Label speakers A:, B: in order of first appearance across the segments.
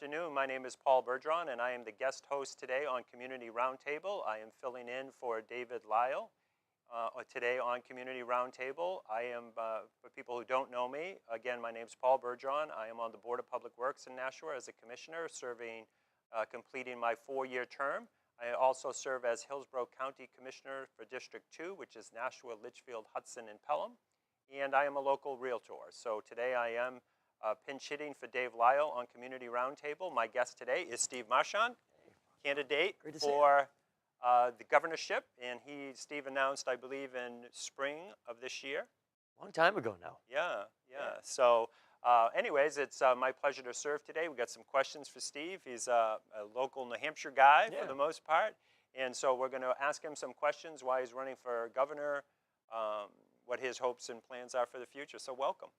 A: afternoon. My name is Paul Bergeron, and I am the guest host today on Community Roundtable. I am filling in for David Lyle today on Community Roundtable. I am, for people who don't know me, again, my name is Paul Bergeron. I am on the Board of Public Works in Nashua as a commissioner, completing my 4-year term. I also serve as Hillsborough County Commissioner for District 2, which is Nashua, Litchfield, Hudson, and Pelham. And I am a local realtor. So today I am pinch hitting for Dave Lyle on Community Roundtable. My guest today is Steve Marchand, candidate for the governorship. And Steve announced, I believe, in spring of this year.
B: Long time ago now.
A: Yeah. So anyways, it's my pleasure to serve today. We got some questions for Steve. He's a local New Hampshire guy for the most part. And so we're going to ask him some questions why he's running for governor, what his hopes and plans are for the future. So welcome.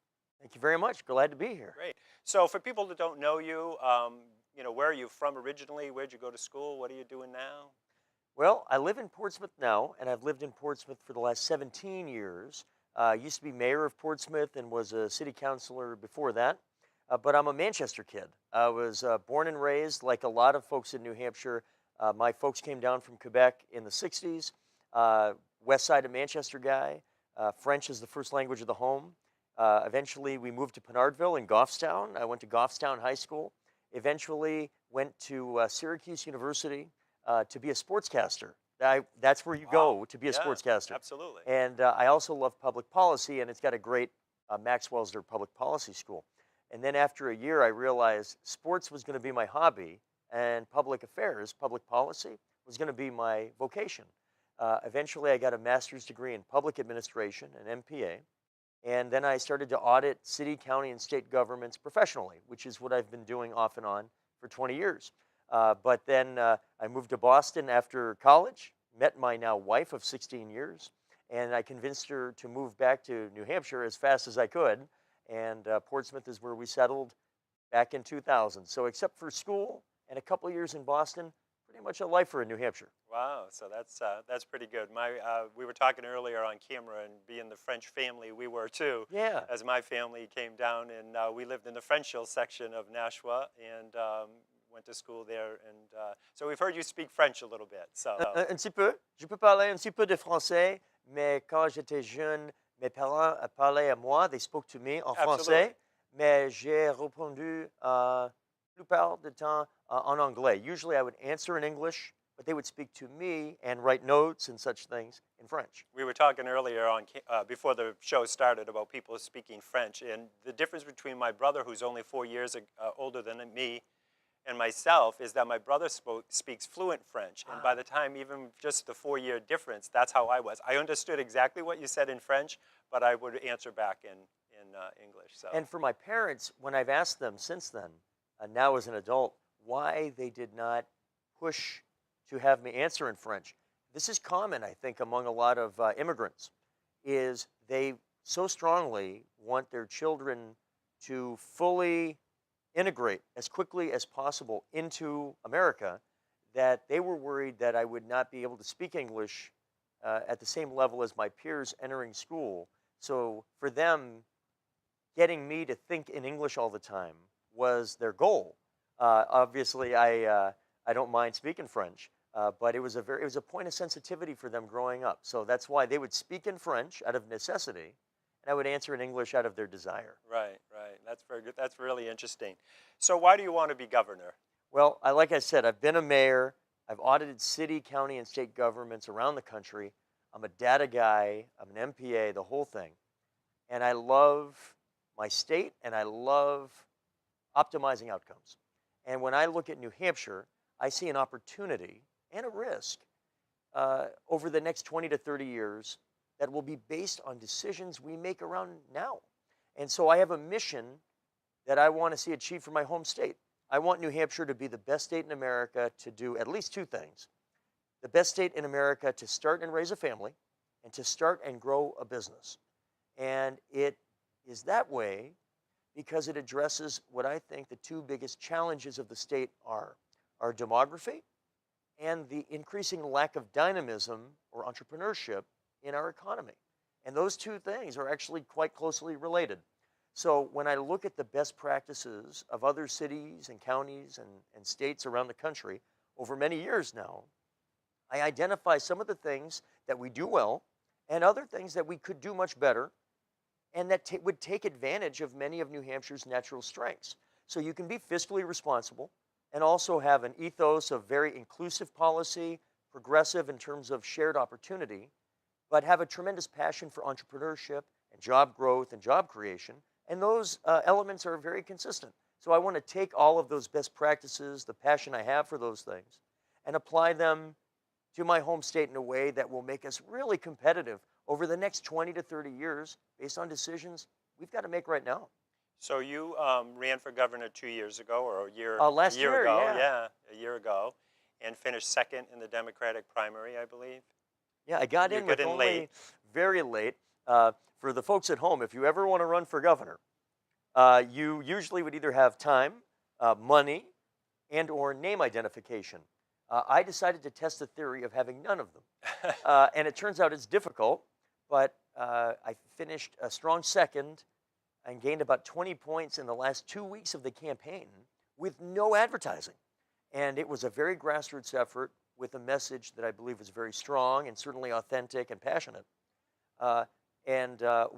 B: Thank you very much. Glad to be here.
A: Great. So for people that don't know you, where are you from originally? Where'd you go to school? What are you doing now?
B: Well, I live in Portsmouth now, and I've lived in Portsmouth for the last 17 years. I used to be mayor of Portsmouth and was a city councilor before that. But I'm a Manchester kid. I was born and raised, like a lot of folks in New Hampshire. My folks came down from Quebec in the 60s. West side of Manchester guy. French is the first language of the home. Eventually, we moved to Pinardville in Goffstown. I went to Goffstown High School. Eventually, went to Syracuse University to be a sportscaster. That's where you go to be a sportscaster.
A: Absolutely.
B: And I also love public policy, and it's got a great Max Wellsner public policy school. And then after a year, I realized sports was going to be my hobby, and public affairs, public policy, was going to be my vocation. Eventually, I got a master's degree in public administration, an MPA. And then I started to audit city, county, and state governments professionally, which is what I've been doing off and on for 20 years. But then I moved to Boston after college, met my now wife of 16 years, and I convinced her to move back to New Hampshire as fast as I could. And Portsmouth is where we settled back in 2000. So except for school and a couple of years in Boston, pretty much a lifer in New Hampshire.
A: Wow, so that's pretty good. We were talking earlier on camera, and being the French family, we were too.
B: Yeah.
A: As my family came down, and we lived in the French Hill section of Nashua, and went to school there. And so we've heard you speak French a little bit. So
B: un petit peu. Je peux parler un petit peu de français, mais quand j'étais jeune, mes parents parlaient à moi. They spoke to me en français, mais j'ai répondu la plupart du temps en anglais. Usually I would answer in English, but they would speak to me and write notes and such things in French.
A: We were talking earlier on before the show started about people speaking French, and the difference between my brother, who's only 4 years older than me, and myself is that my brother speaks fluent French, and by the time even just the 4-year difference, that's how I was. I understood exactly what you said in French, but I would answer back in English. So.
B: And for my parents, when I've asked them since then, now as an adult, why they did not push to have me answer in French. This is common, I think, among a lot of immigrants, is they so strongly want their children to fully integrate as quickly as possible into America that they were worried that I would not be able to speak English at the same level as my peers entering school. So for them, getting me to think in English all the time was their goal. Obviously, I don't mind speaking French, but it was a point of sensitivity for them growing up. So that's why they would speak in French out of necessity, and I would answer in English out of their desire.
A: Right. That's very good. That's really interesting. So why do you want to be governor?
B: Well, like I said, I've been a mayor. I've audited city, county, and state governments around the country. I'm a data guy. I'm an MPA, the whole thing. And I love my state, and I love optimizing outcomes. And when I look at New Hampshire, I see an opportunity and a risk over the next 20 to 30 years that will be based on decisions we make around now. And so I have a mission that I want to see achieved for my home state. I want New Hampshire to be the best state in America to do at least 2 things. The best state in America to start and raise a family, and to start and grow a business. And it is that way because it addresses what I think the 2 biggest challenges of the state are our demography and the increasing lack of dynamism or entrepreneurship in our economy. And those 2 things are actually quite closely related. So when I look at the best practices of other cities and counties and states around the country over many years now, I identify some of the things that we do well and other things that we could do much better and that would take advantage of many of New Hampshire's natural strengths. So you can be fiscally responsible and also have an ethos of very inclusive policy, progressive in terms of shared opportunity, but have a tremendous passion for entrepreneurship and job growth and job creation. And those elements are very consistent. So I want to take all of those best practices, the passion I have for those things, and apply them to my home state in a way that will make us really competitive over the next 20 to 30 years based on decisions we've got to make right now.
A: So you ran for governor 2 years ago, or
B: Last
A: a year
B: year,
A: ago,
B: yeah.
A: a year ago, and finished second in the Democratic primary, I believe.
B: Yeah, I got
A: You
B: in
A: got
B: with
A: in
B: only
A: late.
B: very late. For the folks at home, if you ever want to run for governor, you usually would either have time, money, and or name identification. I decided to test the theory of having none of them. And it turns out it's difficult, but I finished a strong second and gained about 20 points in the last 2 weeks of the campaign with no advertising. And it was a very grassroots effort with a message that I believe was very strong and certainly authentic and passionate.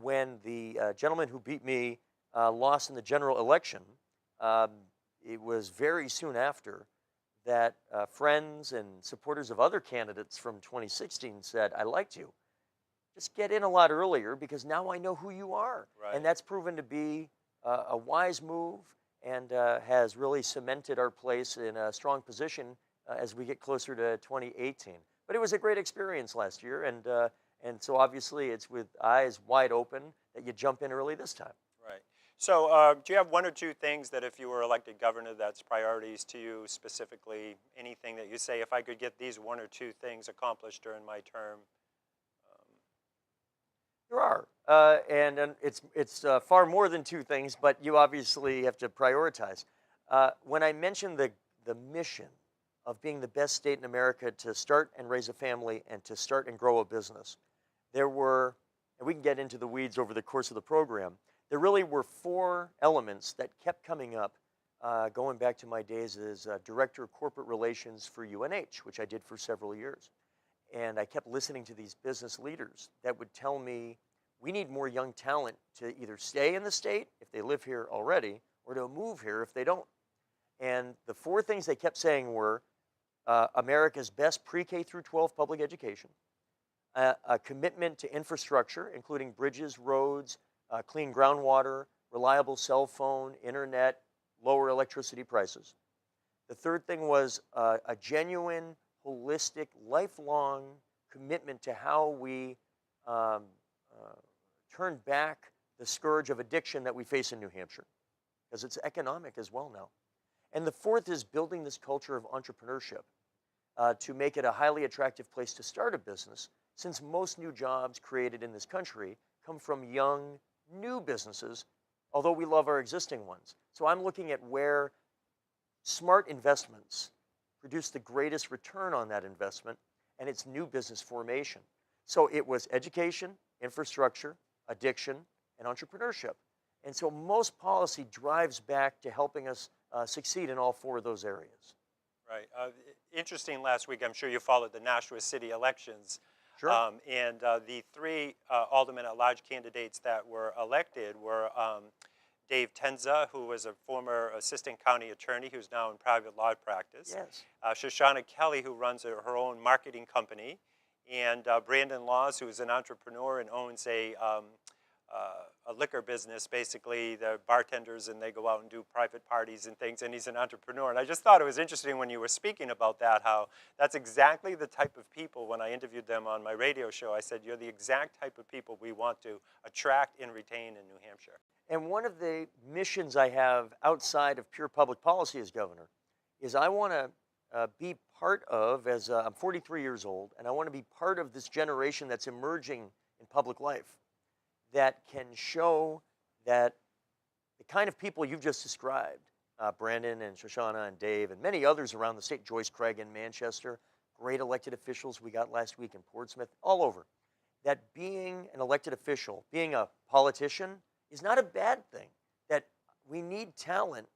B: When the gentleman who beat me lost in the general election, um, it was very soon after that friends and supporters of other candidates from 2016 said, I liked you. Just get in a lot earlier because now I know who you are.
A: Right.
B: And that's proven to be a wise move and has really cemented our place in a strong position as we get closer to 2018. But it was a great experience last year, and so obviously it's with eyes wide open that you jump in early this time.
A: Right. So do you have one or two things that if you were elected governor that's priorities to you specifically, anything that you say, if I could get these one or two things accomplished during my term?
B: There are, and it's far more than two things, but you obviously have to prioritize. When I mentioned the mission of being the best state in America to start and raise a family and to start and grow a business, there were, and we can get into the weeds over the course of the program, there really were four elements that kept coming up going back to my days as Director of Corporate Relations for UNH, which I did for several years. And I kept listening to these business leaders that would tell me, we need more young talent to either stay in the state if they live here already or to move here if they don't. And the four things they kept saying were America's best pre-K through 12 public education, a commitment to infrastructure, including bridges, roads, clean groundwater, reliable cell phone, internet, lower electricity prices. The third thing was a genuine, holistic, lifelong commitment to how we turn back the scourge of addiction that we face in New Hampshire, because it's economic as well now. And the fourth is building this culture of entrepreneurship to make it a highly attractive place to start a business, since most new jobs created in this country come from young, new businesses, although we love our existing ones. So I'm looking at where smart investments produce the greatest return on that investment, and it's new business formation. So it was education, infrastructure, addiction, and entrepreneurship. And so most policy drives back to helping us succeed in all four of those areas.
A: Right. Interesting, last week, I'm sure you followed the Nashua city elections.
B: Sure.
A: And the three aldermen at large candidates that were elected were Dave Tenza, who was a former assistant county attorney who's now in private law practice.
B: Yes.
A: Shoshana Kelly, who runs her own marketing company. And Brandon Laws, who's an entrepreneur and owns a liquor business, basically the bartenders, and they go out and do private parties and things, and he's an entrepreneur. And I just thought it was interesting when you were speaking about that, how that's exactly the type of people, when I interviewed them on my radio show, I said, you're the exact type of people we want to attract and retain in New Hampshire.
B: And one of the missions I have outside of pure public policy as governor is I want to be part of, as I'm 43 years old, and I want to be part of this generation that's emerging in public life that can show that the kind of people you've just described, Brandon and Shoshana and Dave and many others around the state, Joyce Craig in Manchester, great elected officials we got last week in Portsmouth, all over, that being an elected official, being a politician, is not a bad thing. That we need talent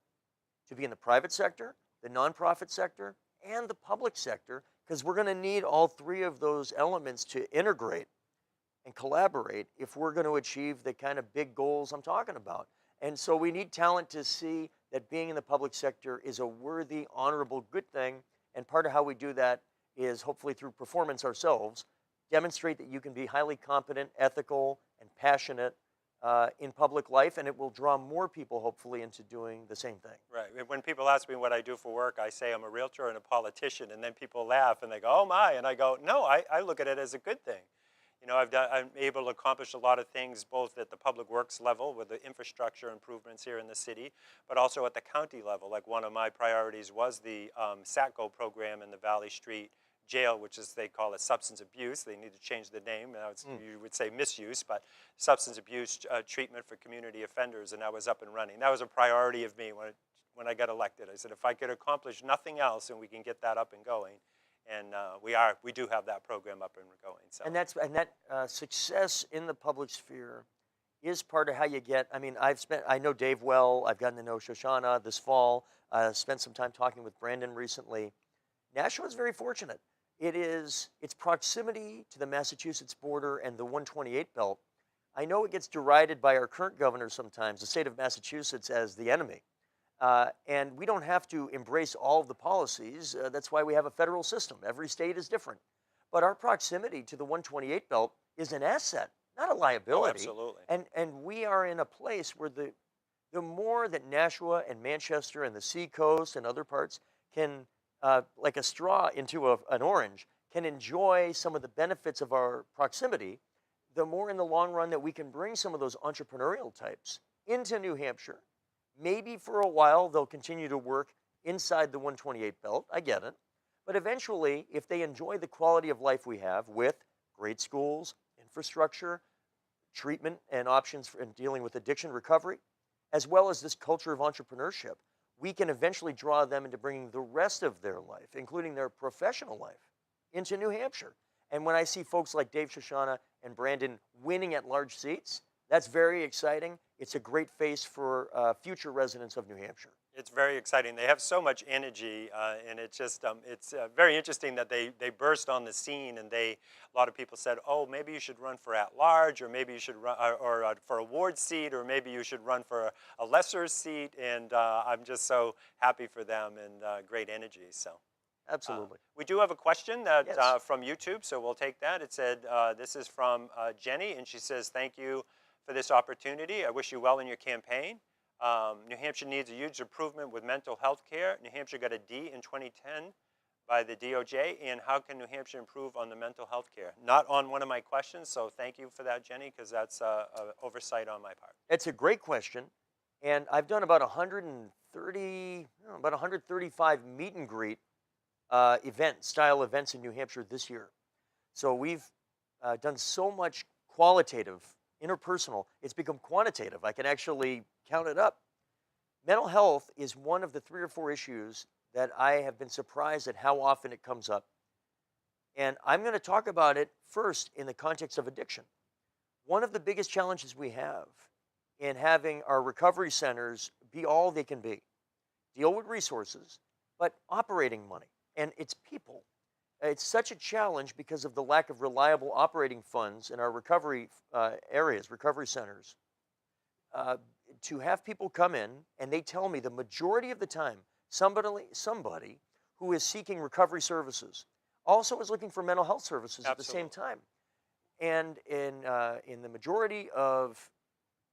B: to be in the private sector, the nonprofit sector, and the public sector, because we're going to need all three of those elements to integrate and collaborate if we're going to achieve the kind of big goals I'm talking about. And so we need talent to see that being in the public sector is a worthy, honorable, good thing. And part of how we do that is hopefully through performance ourselves, demonstrate that you can be highly competent, ethical, and passionate in public life, and it will draw more people, hopefully, into doing the same thing.
A: Right. When people ask me what I do for work, I say I'm a realtor and a politician, and then people laugh and they go, "Oh my!" And I go, "No, I look at it as a good thing." You know, I'm able to accomplish a lot of things both at the public works level with the infrastructure improvements here in the city, but also at the county level. Like one of my priorities was the SATCO program in the Valley Street jail, which is, they call it substance abuse. They need to change the name. Now you would say misuse, but substance abuse treatment for community offenders, and that was up and running. That was a priority of me when I got elected. I said, if I could accomplish nothing else and we can get that up and going, and we do have that program up and going. So.
B: And that success in the public sphere is part of how you get. I mean, I know Dave well. I've gotten to know Shoshana this fall. Spent some time talking with Brandon recently. Nashua is very fortunate. Its proximity to the Massachusetts border and the 128 belt. I know it gets derided by our current governor sometimes, the state of Massachusetts, as the enemy. And we don't have to embrace all of the policies. That's why we have a federal system. Every state is different. But our proximity to the 128 belt is an asset, not a liability.
A: Oh, absolutely.
B: And we are in a place where the more that Nashua and Manchester and the Seacoast and other parts can, like a straw into an orange, can enjoy some of the benefits of our proximity, the more in the long run that we can bring some of those entrepreneurial types into New Hampshire. Maybe for a while they'll continue to work inside the 128 belt. I get it. But eventually, if they enjoy the quality of life we have with great schools, infrastructure, treatment and options in dealing with addiction recovery, as well as this culture of entrepreneurship, we can eventually draw them into bringing the rest of their life, including their professional life, into New Hampshire. And when I see folks like Dave Shoshana and Brandon winning at large seats, that's very exciting. It's a great face for future residents of New Hampshire.
A: It's very exciting. They have so much energy, and it's just it's very interesting that they burst on the scene, and a lot of people said, "Oh, maybe you should run for at-large, or maybe you should run or for a ward seat, or maybe you should run for a lesser seat." And I'm just so happy for them, and great energy. So.
B: Absolutely.
A: We do have a question that
B: Yes.
A: from YouTube, so we'll take that. It said, this is from Jenny, and she says, "Thank you for this opportunity. I wish you well in your campaign. New Hampshire needs a huge improvement with mental health care. New Hampshire got a D in 2010 by the DOJ, and how can New Hampshire improve on the mental health care?" Not on one of my questions, so thank you for that, Jenny, because that's an oversight on my part.
B: It's a great question. And I've done about 135 meet and greet style events in New Hampshire this year. So we've done so much qualitative, interpersonal, it's become quantitative. I can actually count it up. Mental health is one of the 3 or 4 issues that I have been surprised at how often it comes up. And I'm going to talk about it first in the context of addiction. One of the biggest challenges we have in having our recovery centers be all they can be, deal with resources, but operating money. And it's people. It's such a challenge because of the lack of reliable operating funds in our recovery areas, recovery centers. To have people come in and they tell me the majority of the time, somebody who is seeking recovery services also is looking for mental health services at the same time. And in the majority of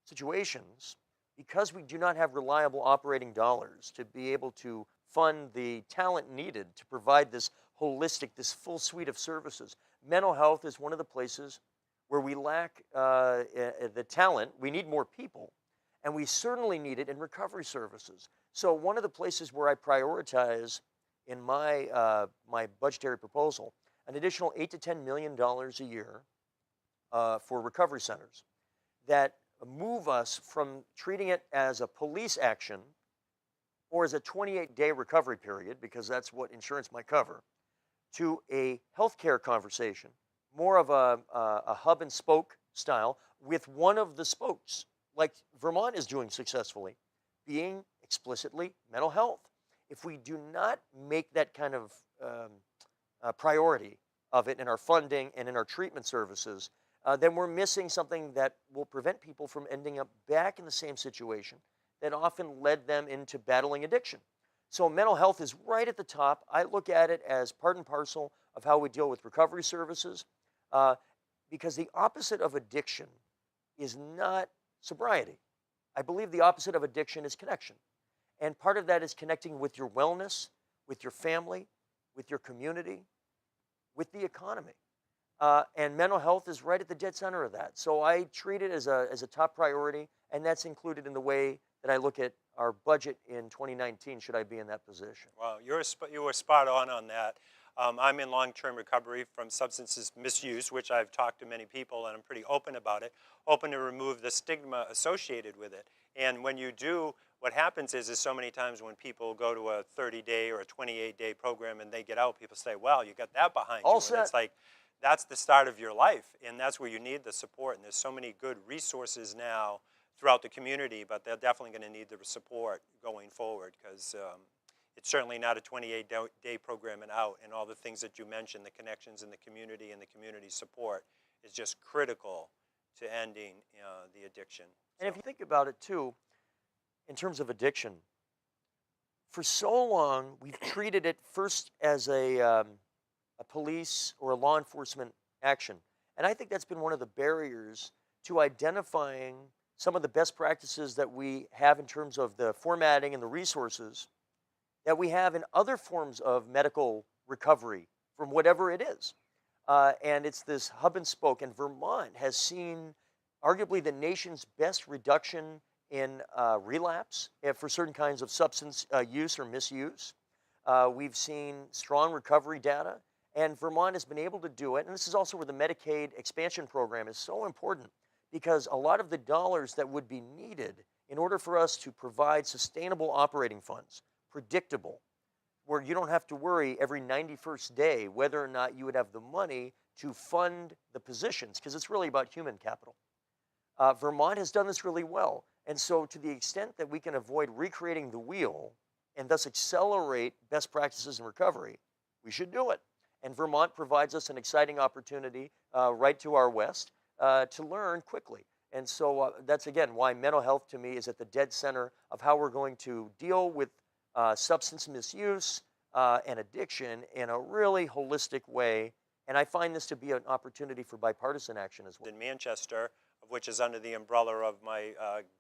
B: situations, because we do not have reliable operating dollars to be able to fund the talent needed to provide this holistic, this full suite of services, mental health is one of the places where we lack the talent. We need more people, and we certainly need it in recovery services. So one of the places where I prioritize in my my budgetary proposal, an additional $8 to $10 million a year for recovery centers that move us from treating it as a police action or as a 28-day recovery period, because that's what insurance might cover, to a healthcare conversation, more of a hub and spoke style with one of the spokes like Vermont is doing successfully, being explicitly mental health. If we do not make that kind of priority of it in our funding and in our treatment services, then we're missing something that will prevent people from ending up back in the same situation that often led them into battling addiction. So mental health is right at the top. I look at it as part and parcel of how we deal with recovery services, uh, because the opposite of addiction is not sobriety. I believe the opposite of addiction is connection. And part of that is connecting with your wellness, with your family, with your community, with the economy. And mental health is right at the dead center of that. So I treat it as a top priority, and that's included in the way that I look at our budget in 2019, should I be in that position.
A: Well, you were spot on that. I'm in long-term recovery from substances misuse, which I've talked to many people, and I'm pretty open about it, open to remove the stigma associated with it. And when you do, what happens is so many times when people go to a 30-day or a 28-day program and they get out, people say, well, you got that behind you.
B: All
A: And
B: set.
A: it's like, that's the start of your life, and that's where you need the support. And there's so many good resources now throughout the community, but they're definitely going to need the support going forward, because it's certainly not a 28-day program and out. And all the things that you mentioned, the connections in the community and the community support, is just critical to ending the addiction.
B: And if you think about it too, in terms of addiction, for so long we've treated it first as a police or a law enforcement action. And I think that's been one of the barriers to identifying some of the best practices that we have in terms of the formatting and the resources that we have in other forms of medical recovery from whatever it is. And it's this hub and spoke. And Vermont has seen arguably the nation's best reduction in relapse for certain kinds of substance use or misuse. We've seen strong recovery data, and Vermont has been able to do it. And this is also where the Medicaid expansion program is so important, because a lot of the dollars that would be needed in order for us to provide sustainable operating funds, predictable, where you don't have to worry every 91st day whether or not you would have the money to fund the positions, because it's really about human capital. Vermont has done this really well. And so to the extent that we can avoid recreating the wheel and thus accelerate best practices in recovery, we should do it. And Vermont provides us an exciting opportunity right to our west to learn quickly. And so that's, again, why mental health to me is at the dead center of how we're going to deal with substance misuse and addiction in a really holistic way. And I find this to be an opportunity for bipartisan action as well.
A: In Manchester, which is under the umbrella of my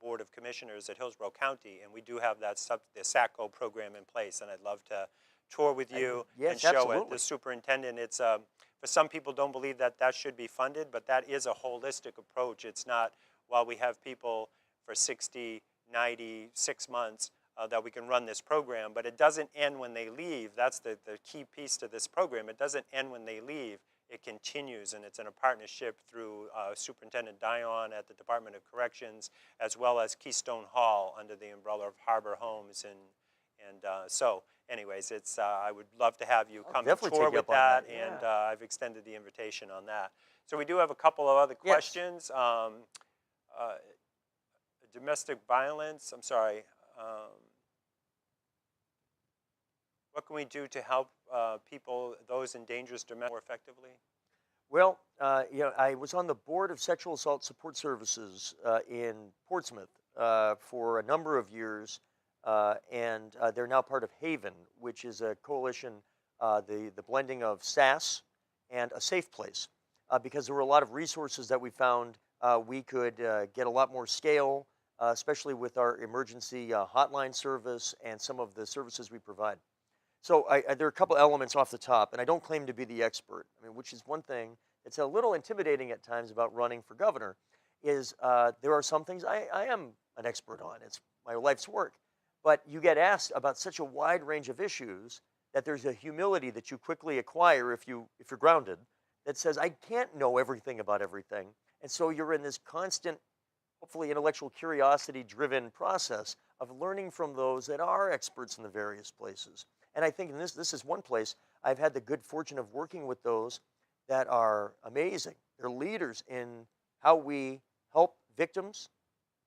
A: Board of Commissioners at Hillsborough County, and we do have the SACO program in place, and I'd love to tour with you and show
B: absolutely.
A: it. The superintendent, it's for some people don't believe that that should be funded, but that is a holistic approach. It's not, while we have people for 60, 90, 6 months that we can run this program, but it doesn't end when they leave. That's the key piece to this program. It doesn't end when they leave. It continues, and it's in a partnership through Superintendent Dion at the Department of Corrections, as well as Keystone Hall under the umbrella of Harbor Homes. And so, anyways, it's I would love to have you come and tour with that, and I've extended the invitation on that. So we do have a couple of other questions. Domestic violence, I'm sorry. What can we do to help people, those in dangerous domestic, more effectively?
B: Well, I was on the board of Sexual Assault Support Services in Portsmouth for a number of years, and they're now part of Haven, which is a coalition, the blending of SAS and A Safe Place, because there were a lot of resources that we found we could get a lot more scale, especially with our emergency hotline service and some of the services we provide. So there are a couple elements off the top, and I don't claim to be the expert. I mean, which is one thing that's a little intimidating at times about running for governor, is there are some things I am an expert on. It's my life's work. But you get asked about such a wide range of issues that there's a humility that you quickly acquire if you're grounded, that says, I can't know everything about everything. And so you're in this constant, hopefully intellectual curiosity-driven process of learning from those that are experts in the various places. And I think this is one place I've had the good fortune of working with those that are amazing. They're leaders in how we help victims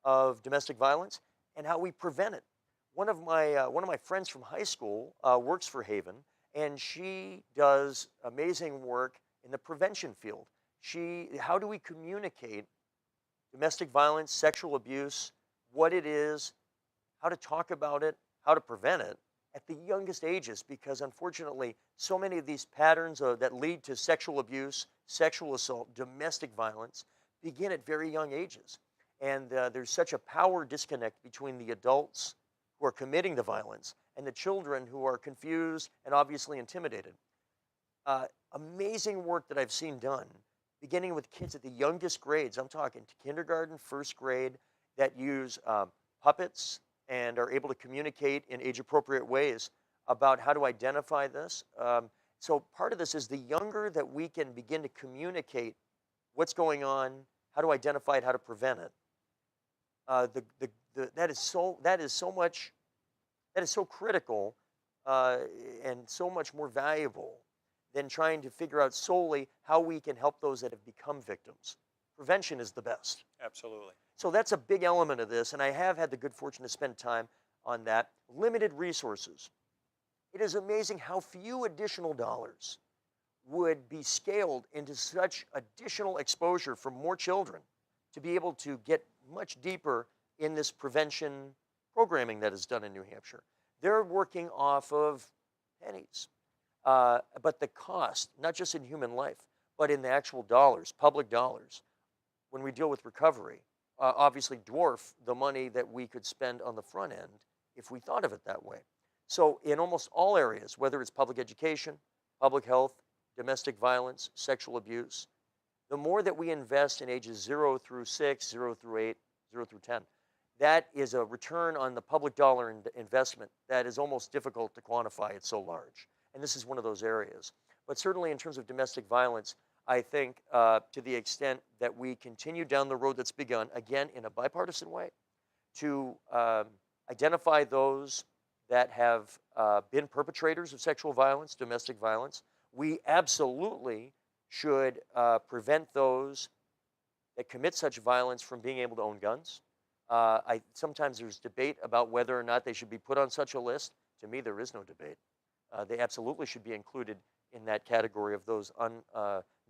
B: of domestic violence and how we prevent it. One of my friends from high school works for Haven, and she does amazing work in the prevention field. How do we communicate domestic violence, sexual abuse, what it is, how to talk about it, how to prevent it at the youngest ages? Because unfortunately, so many of these patterns that lead to sexual abuse, sexual assault, domestic violence begin at very young ages. And there's such a power disconnect between the adults who are committing the violence and the children who are confused and obviously intimidated. Amazing work that I've seen done, beginning with kids at the youngest grades. I'm talking to kindergarten, first grade, that use puppets and are able to communicate in age-appropriate ways about how to identify this. So part of this is the younger that we can begin to communicate what's going on, how to identify it, how to prevent it. That is so critical and so much more valuable than trying to figure out solely how we can help those that have become victims. Prevention is the best.
A: Absolutely.
B: So that's a big element of this, and I have had the good fortune to spend time on that. Limited resources. It is amazing how few additional dollars would be scaled into such additional exposure for more children to be able to get much deeper in this prevention programming that is done in New Hampshire. They're working off of pennies. But the cost, not just in human life, but in the actual dollars, public dollars, when we deal with recovery, obviously dwarf the money that we could spend on the front end if we thought of it that way. So in almost all areas, whether it's public education, public health, domestic violence, sexual abuse, the more that we invest in ages 0 through 6, 0 through 8, 0 through 10, that is a return on the public dollar investment that is almost difficult to quantify. It's so large. And this is one of those areas. But certainly in terms of domestic violence, I think to the extent that we continue down the road that's begun, again, in a bipartisan way, to identify those that have been perpetrators of sexual violence, domestic violence, we absolutely should prevent those that commit such violence from being able to own guns. Sometimes there's debate about whether or not they should be put on such a list. To me, there is no debate. They absolutely should be included in that category of those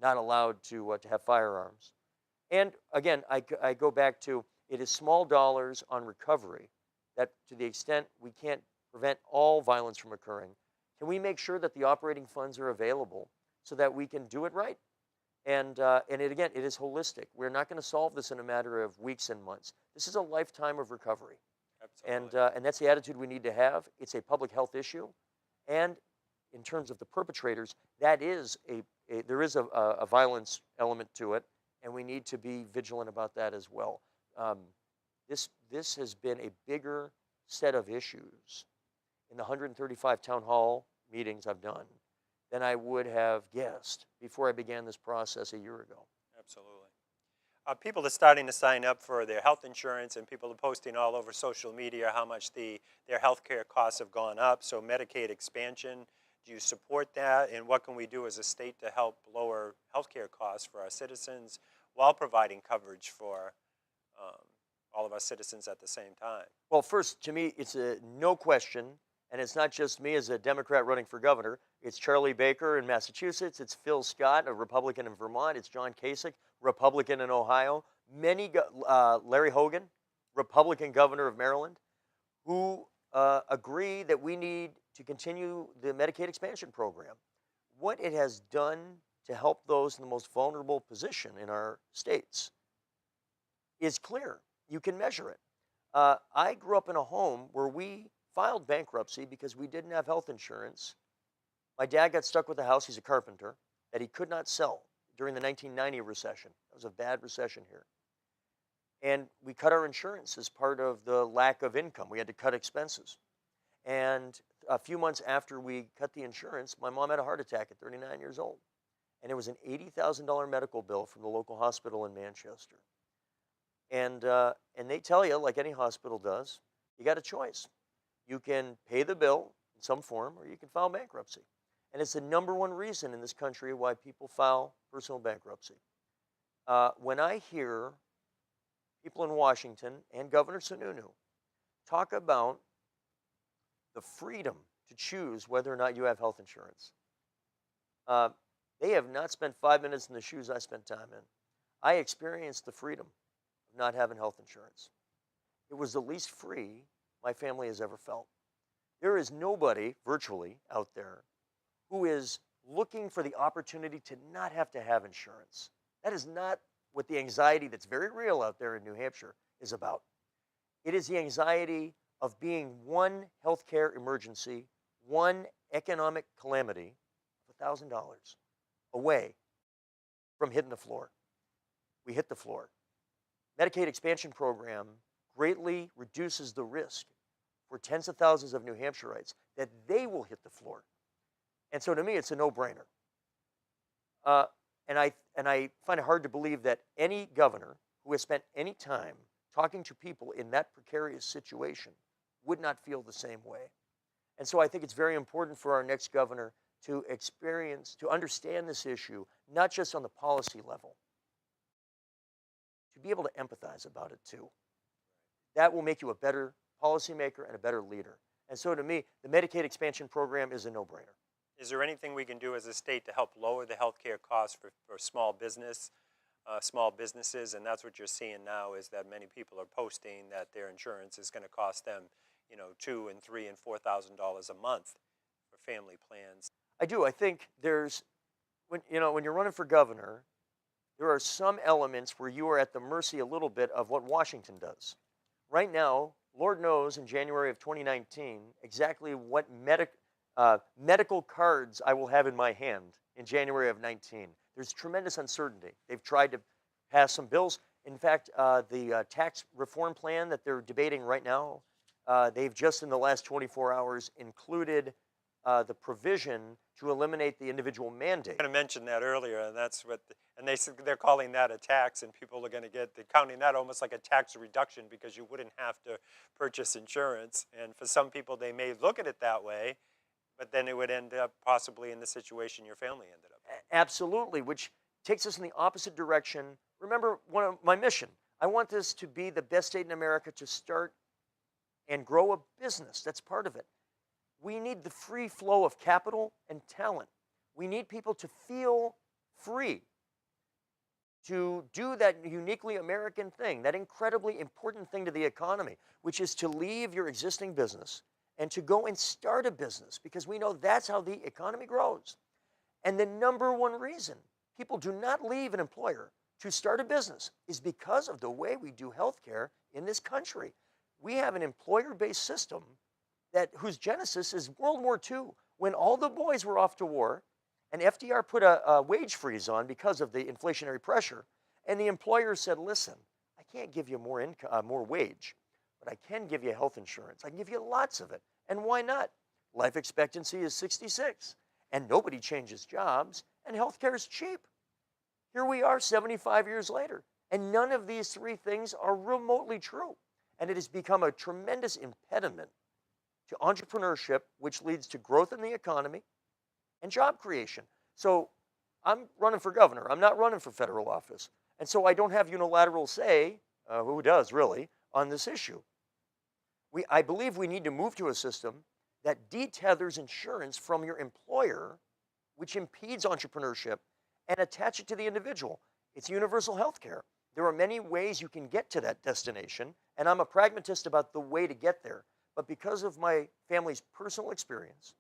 B: not allowed to have firearms. And again, I go back to it is small dollars on recovery that to the extent we can't prevent all violence from occurring, can we make sure that the operating funds are available so that we can do it right? And it is holistic. We're not going to solve this in a matter of weeks and months. This is a lifetime of recovery.
A: Absolutely.
B: And that's the attitude we need to have. It's a public health issue. And in terms of the perpetrators, that is there is a violence element to it, and we need to be vigilant about that as well. This has been a bigger set of issues in the 135 town hall meetings I've done than I would have guessed before I began this process a year ago.
A: Absolutely. People are starting to sign up for their health insurance, and people are posting all over social media how much their health care costs have gone up. So Medicaid expansion, do you support that? And what can we do as a state to help lower health care costs for our citizens while providing coverage for all of our citizens at the same time?
B: Well, first, to me, it's no question, and it's not just me as a Democrat running for governor. It's Charlie Baker in Massachusetts. It's Phil Scott, a Republican in Vermont. It's John Kasich, Republican in Ohio. Larry Hogan, Republican governor of Maryland, who agree that we need to continue the Medicaid expansion program. What it has done to help those in the most vulnerable position in our states is clear. You can measure it. I grew up in a home where we filed bankruptcy because we didn't have health insurance. My dad got stuck with a house, he's a carpenter, that he could not sell during the 1990 recession. It was a bad recession here. And we cut our insurance as part of the lack of income. We had to cut expenses. And a few months after we cut the insurance, my mom had a heart attack at 39 years old. And it was an $80,000 medical bill from the local hospital in Manchester. And they tell you, like any hospital does, you got a choice. You can pay the bill in some form, or you can file bankruptcy. And it's the number one reason in this country why people file personal bankruptcy. When I hear people in Washington and Governor Sununu talk about the freedom to choose whether or not you have health insurance. Uh, they have not spent 5 minutes in the shoes I spent time in. I experienced the freedom of not having health insurance. It was the least free my family has ever felt. There is nobody virtually out there who is looking for the opportunity to not have to have insurance. That is not what the anxiety that's very real out there in New Hampshire is about. It is the anxiety of being one healthcare emergency, one economic calamity of $1,000 away from hitting the floor. We hit the floor. Medicaid expansion program greatly reduces the risk for tens of thousands of New Hampshireites that they will hit the floor. And so to me, it's a no-brainer. And I find it hard to believe that any governor who has spent any time talking to people in that precarious situation would not feel the same way. And so I think it's very important for our next governor to understand this issue, not just on the policy level, to be able to empathize about it too. That will make you a better policymaker and a better leader. And so to me, the Medicaid expansion program is a no-brainer.
A: Is there anything we can do as a state to help lower the healthcare costs for small businesses? And that's what you're seeing now, is that many people are posting that their insurance is going to cost them, $2,000 and $3,000 and $4,000 a month for family plans.
B: I do. I think when you're running for governor, there are some elements where you are at the mercy a little bit of what Washington does. Right now, Lord knows in January of 2019 exactly what medical cards I will have in my hand in January of 19. There's tremendous uncertainty. They've tried to pass some bills. In fact, the tax reform plan that they're debating right now, they've just in the last 24 hours included the provision to eliminate the individual mandate.
A: I mentioned that earlier, and they're calling that a tax, and people are they're counting that almost like a tax reduction because you wouldn't have to purchase insurance. And for some people, they may look at it that way, but then it would end up possibly in the situation your family ended up in.
B: Absolutely, which takes us in the opposite direction. Remember, one of my mission, I want this to be the best state in America to start and grow a business. That's part of it. We need the free flow of capital and talent. We need people to feel free to do that uniquely American thing, that incredibly important thing to the economy, which is to leave your existing business and to go and start a business, because we know that's how the economy grows. And the number one reason people do not leave an employer to start a business is because of the way we do healthcare in this country. We have an employer-based system whose genesis is World War II, when all the boys were off to war, and FDR put a wage freeze on because of the inflationary pressure, and the employer said, listen, I can't give you more wage, but I can give you health insurance. I can give you lots of it. And why not? Life expectancy is 66, and nobody changes jobs, and healthcare is cheap. Here we are 75 years later, and none of these three things are remotely true. And it has become a tremendous impediment to entrepreneurship, which leads to growth in the economy and job creation. So I'm running for governor. I'm not running for federal office. And so I don't have unilateral say, who does really, on this issue. I believe we need to move to a system that detethers insurance from your employer, which impedes entrepreneurship, and attach it to the individual. It's universal health care. There are many ways you can get to that destination, and I'm a pragmatist about the way to get there. But because of my family's personal experience,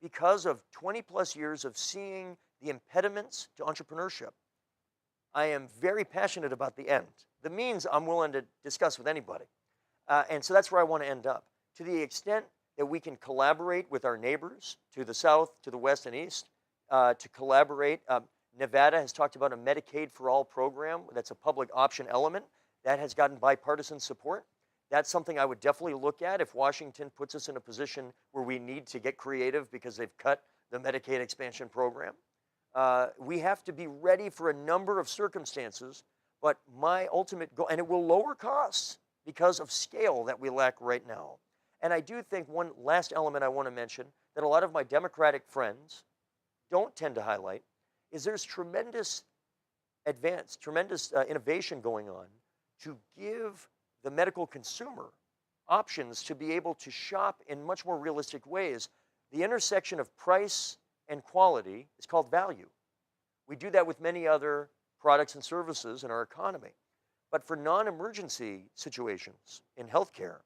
B: because of 20 plus years of seeing the impediments to entrepreneurship, I am very passionate about the end. The means I'm willing to discuss with anybody. And so that's where I want to end up. To the extent that we can collaborate with our neighbors to the south, to the west and east, to collaborate. Nevada has talked about a Medicaid for All program. That's a public option element. That has gotten bipartisan support. That's something I would definitely look at if Washington puts us in a position where we need to get creative because they've cut the Medicaid expansion program. We have to be ready for a number of circumstances, but my ultimate goal, and it will lower costs because of scale that we lack right now. And I do think one last element I want to mention that a lot of my Democratic friends don't tend to highlight is there's tremendous innovation going on to give the medical consumer options to be able to shop in much more realistic ways. The intersection of price and quality is called value. We do that with many other products and services in our economy. But for non-emergency situations in healthcare,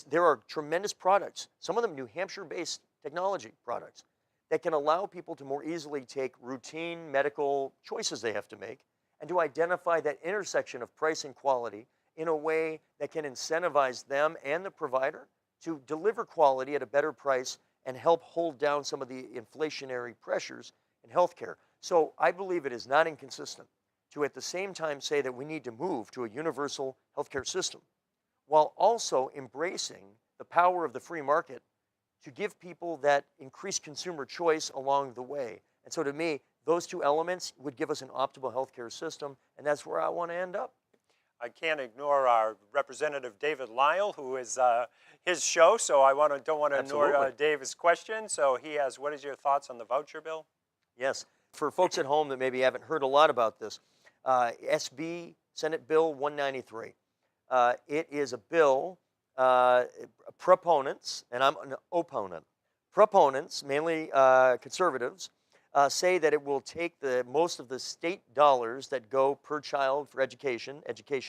B: there are tremendous products, some of them New Hampshire-based technology products, that can allow people to more easily take routine medical choices they have to make and to identify that intersection of price and quality in a way that can incentivize them and the provider to deliver quality at a better price and help hold down some of the inflationary pressures in healthcare. So I believe it is not inconsistent to at the same time say that we need to move to a universal healthcare system while also embracing the power of the free market to give people that increased consumer choice along the way. And so to me, those two elements would give us an optimal healthcare system, and that's where I want to end up.
A: I can't ignore our representative David Lyle, who is his show, so I don't want to ignore Dave's question. So he has, what is your thoughts on the voucher bill?
B: Yes. For folks at home that maybe haven't heard a lot about this, SB Senate Bill 193. It is a bill, proponents, and I'm an opponent, proponents, mainly conservatives, say that it will take most of the state dollars that go per child for education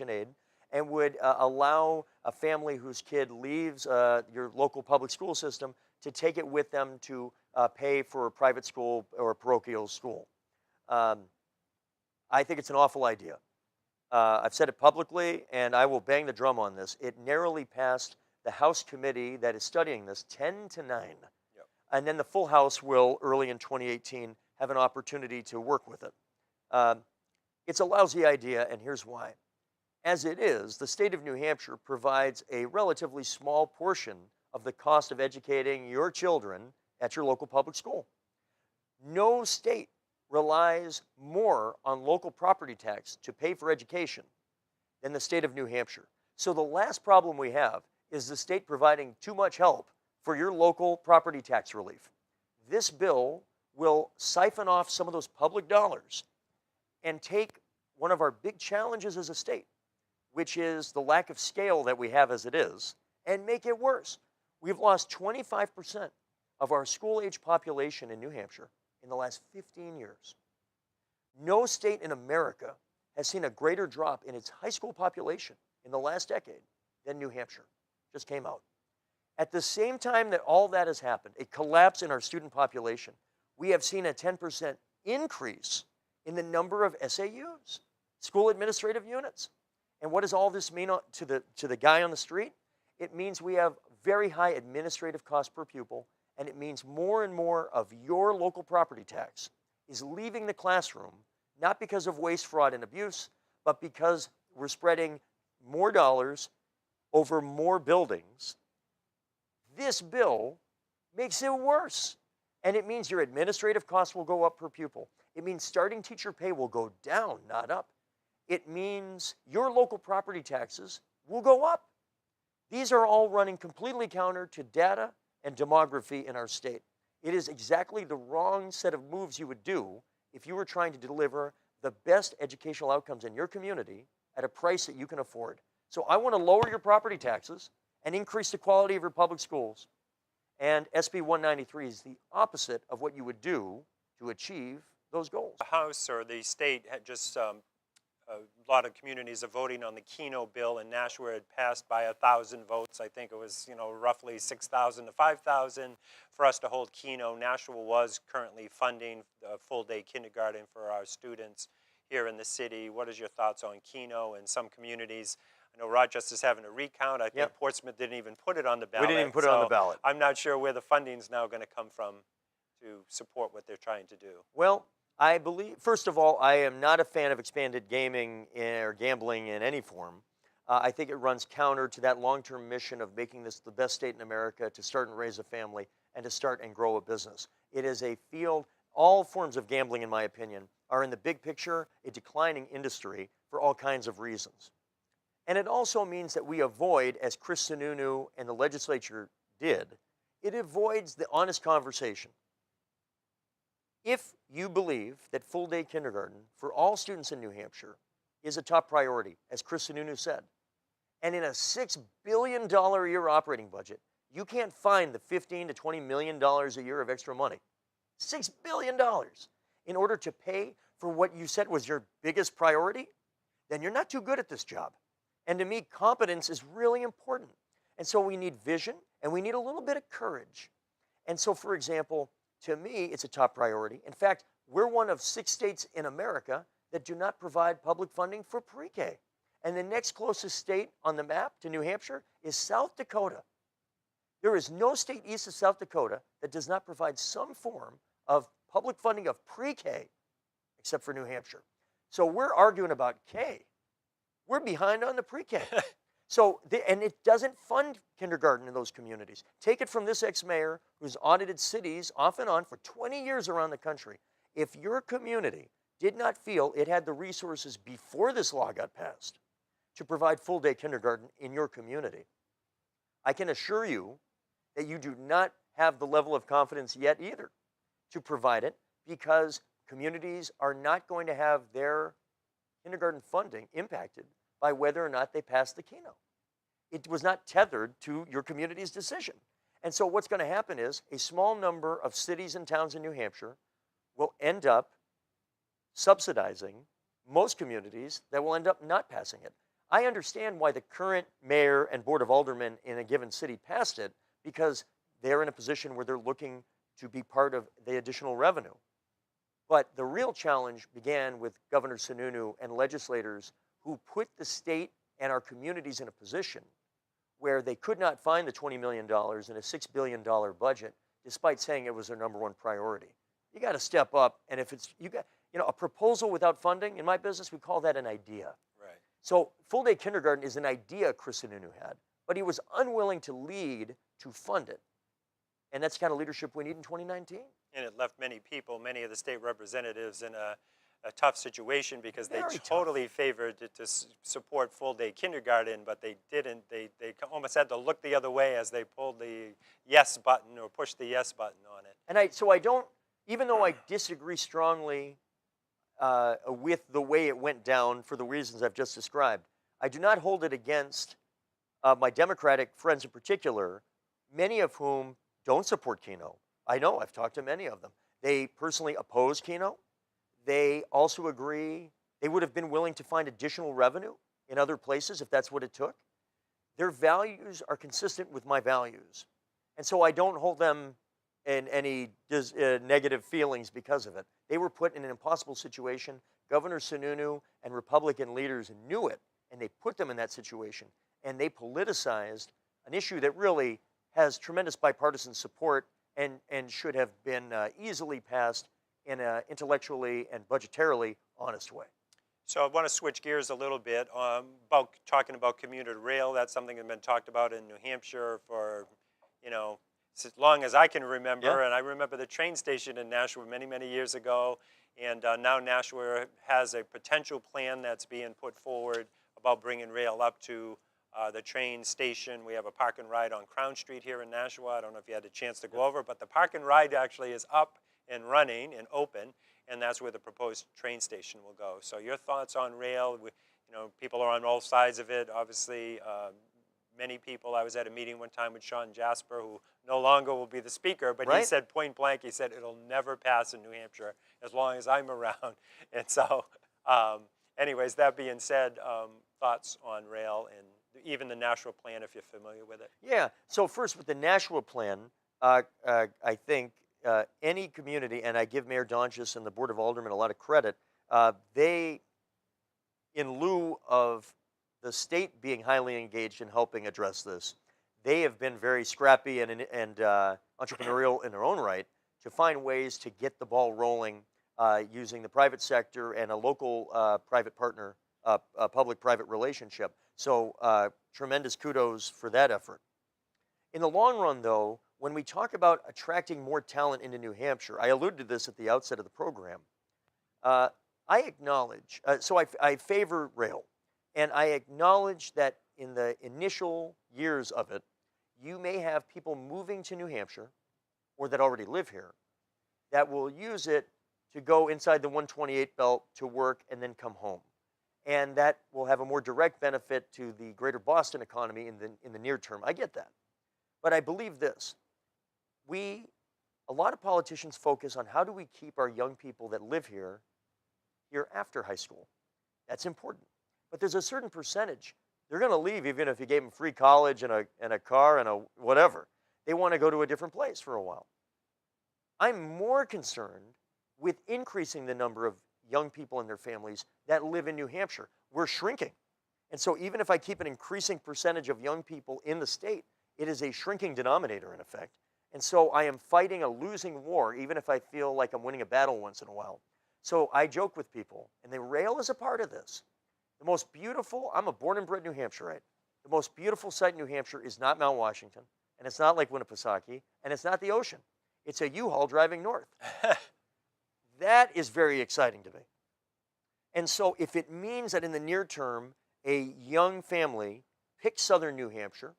B: aid, and would allow a family whose kid leaves your local public school system to take it with them to pay for a private school or a parochial school. I think it's an awful idea. I've said it publicly, and I will bang the drum on this. It narrowly passed the House committee that is studying this 10-9.
A: Yep.
B: And then the full House will, early in 2018, have an opportunity to work with it. It's a lousy idea, and here's why. As it is, the state of New Hampshire provides a relatively small portion of the cost of educating your children at your local public school. No state relies more on local property tax to pay for education than the state of New Hampshire. So the last problem we have is the state providing too much help for your local property tax relief. This bill will siphon off some of those public dollars and take one of our big challenges as a state, which is the lack of scale that we have as it is, and make it worse. We've lost 25% of our school-age population in New Hampshire in the last 15 years. No state in America has seen a greater drop in its high school population in the last decade than New Hampshire. Just came out. At the same time that all that has happened, a collapse in our student population, we have seen a 10% increase in the number of SAUs, school administrative units. And what does all this mean to the guy on the street? It means we have very high administrative costs per pupil, and it means more and more of your local property tax is leaving the classroom, not because of waste, fraud, and abuse, but because we're spreading more dollars over more buildings. This bill makes it worse. And it means your administrative costs will go up per pupil. It means starting teacher pay will go down, not up. It means your local property taxes will go up. These are all running completely counter to data and demography in our state. It is exactly the wrong set of moves you would do if you were trying to deliver the best educational outcomes in your community at a price that you can afford. So I want to lower your property taxes and increase the quality of your public schools. And SB 193 is the opposite of what you would do to achieve those goals.
A: The House or the state had just, a lot of communities are voting on the Keno bill in Nashua. It passed by 1,000 votes. I think it was, roughly 6,000 to 5,000 for us to hold Keno. Nashua was currently funding the full-day kindergarten for our students here in the city. What is your thoughts on Keno and some communities? I know Rochester's having a recount. I think Portsmouth didn't even put it on the ballot.
B: We didn't even put it on the ballot.
A: I'm not sure where the funding's now going to come from to support what they're trying to do.
B: Well, I believe, first of all, I am not a fan of expanded gaming or gambling in any form. I think it runs counter to that long-term mission of making this the best state in America to start and raise a family and to start and grow a business. It is a field, all forms of gambling, in my opinion, are in the big picture a declining industry for all kinds of reasons. And it also means that we avoid, as Chris Sununu and the legislature did, it avoids the honest conversation. If you believe that full-day kindergarten for all students in New Hampshire is a top priority, as Chris Sununu said. And in a $6 billion a year operating budget, you can't find the $15 to $20 million a year of extra money. $6 billion in order to pay for what you said was your biggest priority, then you're not too good at this job. And to me, competence is really important. And so we need vision and we need a little bit of courage. And so, for example, to me, it's a top priority. In fact, we're one of 6 states in America that do not provide public funding for pre-K. And the next closest state on the map to New Hampshire is South Dakota. There is no state east of South Dakota that does not provide some form of public funding of pre-K, except for New Hampshire. So we're arguing about K. We're behind on the pre-K. And it doesn't fund kindergarten in those communities. Take it from this ex-mayor who's audited cities off and on for 20 years around the country. If your community did not feel it had the resources before this law got passed to provide full-day kindergarten in your community, I can assure you that you do not have the level of confidence yet either to provide it, because communities are not going to have their kindergarten funding impacted by whether or not they pass the Keno. It was not tethered to your community's decision. And so what's going to happen is a small number of cities and towns in New Hampshire will end up subsidizing most communities that will end up not passing it. I understand why the current mayor and board of aldermen in a given city passed it, because they're in a position where they're looking to be part of the additional revenue. But the real challenge began with Governor Sununu and legislators who put the state and our communities in a position where they could not find the $20 million in a $6 billion budget, despite saying it was their number one priority. You got to step up, and if it's, a proposal without funding, in my business, we call that an idea.
A: Right.
B: So full-day kindergarten is an idea Chris Sununu had, but he was unwilling to lead to fund it. And that's the kind of leadership we need in 2019.
A: And it left many people, many of the state representatives, in a tough situation, because they totally favored to support full-day kindergarten, but they didn't. They almost had to look the other way as they pulled the yes button or pushed the yes button on it.
B: And I don't, even though I disagree strongly with the way it went down for the reasons I've just described, I do not hold it against my Democratic friends in particular, many of whom don't support Keno. I know, I've talked to many of them. They personally oppose Keno. They also agree they would have been willing to find additional revenue in other places if that's what it took. Their values are consistent with my values. And so I don't hold them in any negative feelings because of it. They were put in an impossible situation. Governor Sununu and Republican leaders knew it, and they put them in that situation. And they politicized an issue that really has tremendous bipartisan support and should have been easily passed in an intellectually and budgetarily honest way.
A: So I want to switch gears a little bit about talking about commuter rail. That's something that's been talked about in New Hampshire for, as long as I can remember.
B: Yeah.
A: And I remember the train station in Nashua many, many years ago. And now Nashua has a potential plan that's being put forward about bringing rail up to the train station. We have a park and ride on Crown Street here in Nashua. I don't know if you had a chance to go over, but the park and ride actually is up and running and open, and that's where the proposed train station will go. So your thoughts on rail? People are on all sides of it. Obviously, many people. I was at a meeting one time with Sean Jasper, who no longer will be the speaker, but
B: Right.
A: He said point blank, he said, it'll never pass in New Hampshire as long as I'm around. And so, anyways, that being said, thoughts on rail and even the Nashua plan, if you're familiar with it.
B: Yeah. So first, with the Nashua plan, I think any community, and I give Mayor Donchis and the Board of Aldermen a lot of credit, they, in lieu of the state being highly engaged in helping address this, they have been very scrappy and entrepreneurial in their own right to find ways to get the ball rolling using the private sector and a local private partner, public-private relationship. So tremendous kudos for that effort. In the long run, though, when we talk about attracting more talent into New Hampshire, I alluded to this at the outset of the program. I acknowledge, so I favor rail, and I acknowledge that in the initial years of it, you may have people moving to New Hampshire, or that already live here, that will use it to go inside the 128 belt to work and then come home. and that will have a more direct benefit to the greater Boston economy in the near term. I get that. But I believe this. A lot of politicians focus on how do we keep our young people that live here after high school. That's important. But there's a certain percentage. They're going to leave even if you gave them free college and a car and a whatever. They want to go to a different place for a while. I'm more concerned with increasing the number of young people and their families that live in New Hampshire. We're shrinking. And so even if I keep an increasing percentage of young people in the state, it is a shrinking denominator in effect. And so I am fighting a losing war, even if I feel like I'm winning a battle once in a while. So I joke with people, and the rail is a part of this. The most beautiful, I'm a born and bred New Hampshireite. The most beautiful sight in New Hampshire is not Mount Washington, and it's not Lake Winnipesaukee, and it's not the ocean. It's a U-Haul driving north. That is very exciting to me. And so if it means that in the near term, a young family picks southern New Hampshire,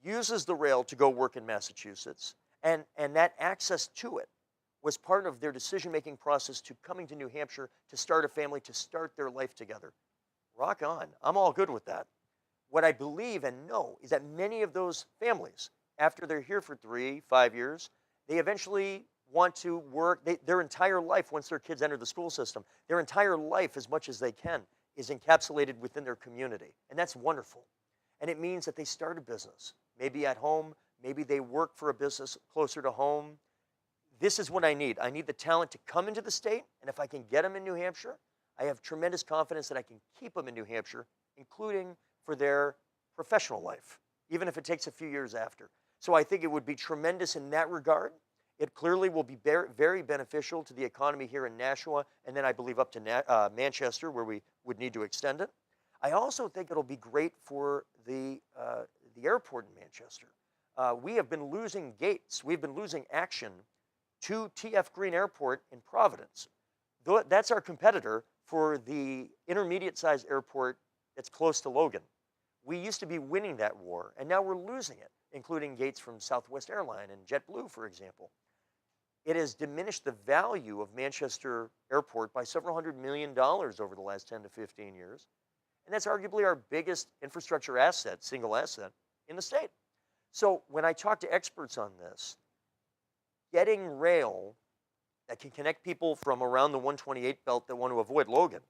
B: uses the rail to go work in Massachusetts, and that access to it was part of their decision-making process to coming to New Hampshire to start a family, to start their life together. Rock on. I'm all good with that. What I believe and know is that many of those families, after they're here for 3, 5 years, they eventually want to work their entire life once their kids enter the school system. Their entire life, as much as they can, is encapsulated within their community. And that's wonderful. And it means that they start a business, maybe at home, maybe they work for a business closer to home. This is what I need. I need the talent to come into the state, and if I can get them in New Hampshire, I have tremendous confidence that I can keep them in New Hampshire, including for their professional life, even if it takes a few years after. So I think it would be tremendous in that regard. It clearly will be very beneficial to the economy here in Nashua, and then I believe up to Manchester, where we would need to extend it. I also think it'll be great for the airport in Manchester. We have been losing gates. We've been losing action to TF Green Airport in Providence. That's our competitor for the intermediate-sized airport that's close to Logan. We used to be winning that war, and now we're losing it, including gates from Southwest Airline and JetBlue, for example. It has diminished the value of Manchester Airport by several $100 million over the last 10 to 15 years. And that's arguably our biggest infrastructure asset, single asset, in the state. So when I talk to experts on this, getting rail that can connect people from around the 128 belt that want to avoid Logan,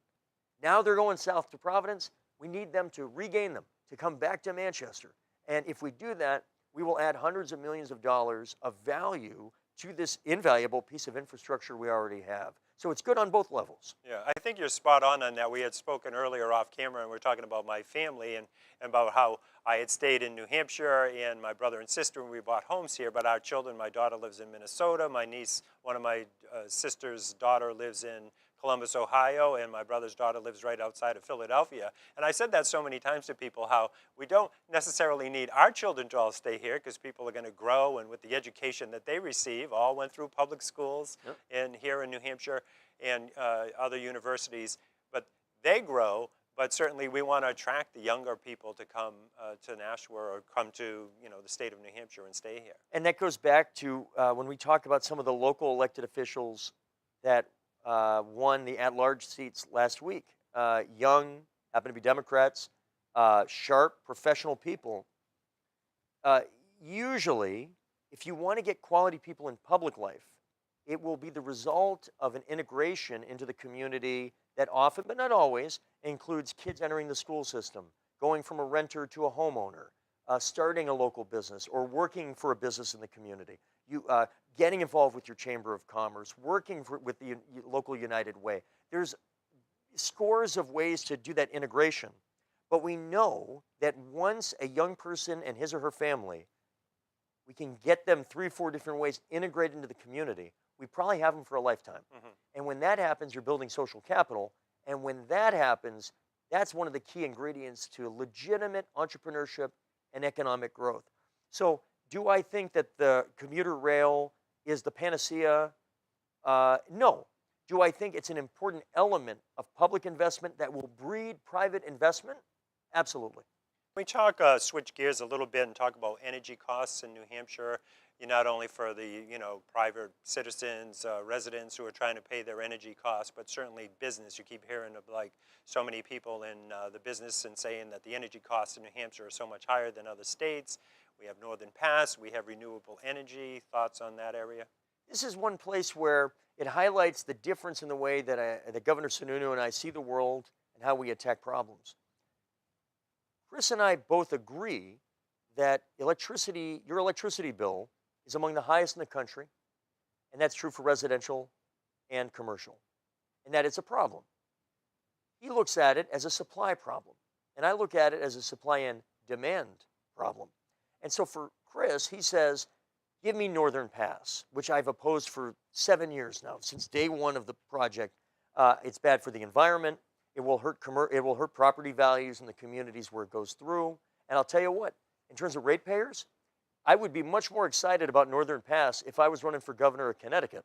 B: now they're going south to Providence, we need them to regain them, to come back to Manchester. And if we do that, we will add hundreds of millions of dollars of value to this invaluable piece of infrastructure we already have. So it's good on both levels.
A: Yeah, I think you're spot on that. We had spoken earlier off camera, and we were talking about my family and about how I had stayed in New Hampshire, and my brother and sister, and we bought homes here, but our children, my daughter lives in Minnesota, my niece, one of my sister's daughter lives in Columbus, Ohio, and my brother's daughter lives right outside of Philadelphia. And I said that so many times to people, how we don't necessarily need our children to all stay here, because people are going to grow, and with the education that they receive, all went through public schools and here in New Hampshire and other universities, but they grow. But certainly we want to attract the younger people to come to Nashua or come to the state of New Hampshire and stay here.
B: And that goes back to when we talk about some of the local elected officials that won the at-large seats last week. Young, happen to be Democrats, sharp, professional people. Usually, if you want to get quality people in public life, it will be the result of an integration into the community that often, but not always, includes kids entering the school system, going from a renter to a homeowner, starting a local business, or working for a business in the community. Getting involved with your Chamber of Commerce, working with the local United Way. There's scores of ways to do that integration. But we know that once a young person and his or her family, we can get them 3 or 4 different ways integrated into the community, we probably have them for a lifetime. Mm-hmm. And when that happens, you're building social capital. And when that happens, that's one of the key ingredients to legitimate entrepreneurship and economic growth. So do I think that the commuter rail is the panacea? No. Do I think it's an important element of public investment that will breed private investment? Absolutely.
A: We switch gears a little bit and talk about energy costs in New Hampshire. Not only for the private citizens, residents who are trying to pay their energy costs, but certainly business. You keep hearing of like so many people in the business and saying that the energy costs in New Hampshire are so much higher than other states. We have Northern Pass. We have renewable energy. Thoughts on that area?
B: This is one place where it highlights the difference in the way that Governor Sununu and I see the world and how we attack problems. Chris and I both agree that your electricity bill is among the highest in the country, and that's true for residential and commercial, and that it's a problem. He looks at it as a supply problem, and I look at it as a supply and demand problem. And so for Chris, he says, give me Northern Pass, which I've opposed for 7 years now, since day one of the project. It's bad for the environment. It will hurt property values in the communities where it goes through. And I'll tell you what, in terms of ratepayers, I would be much more excited about Northern Pass if I was running for governor of Connecticut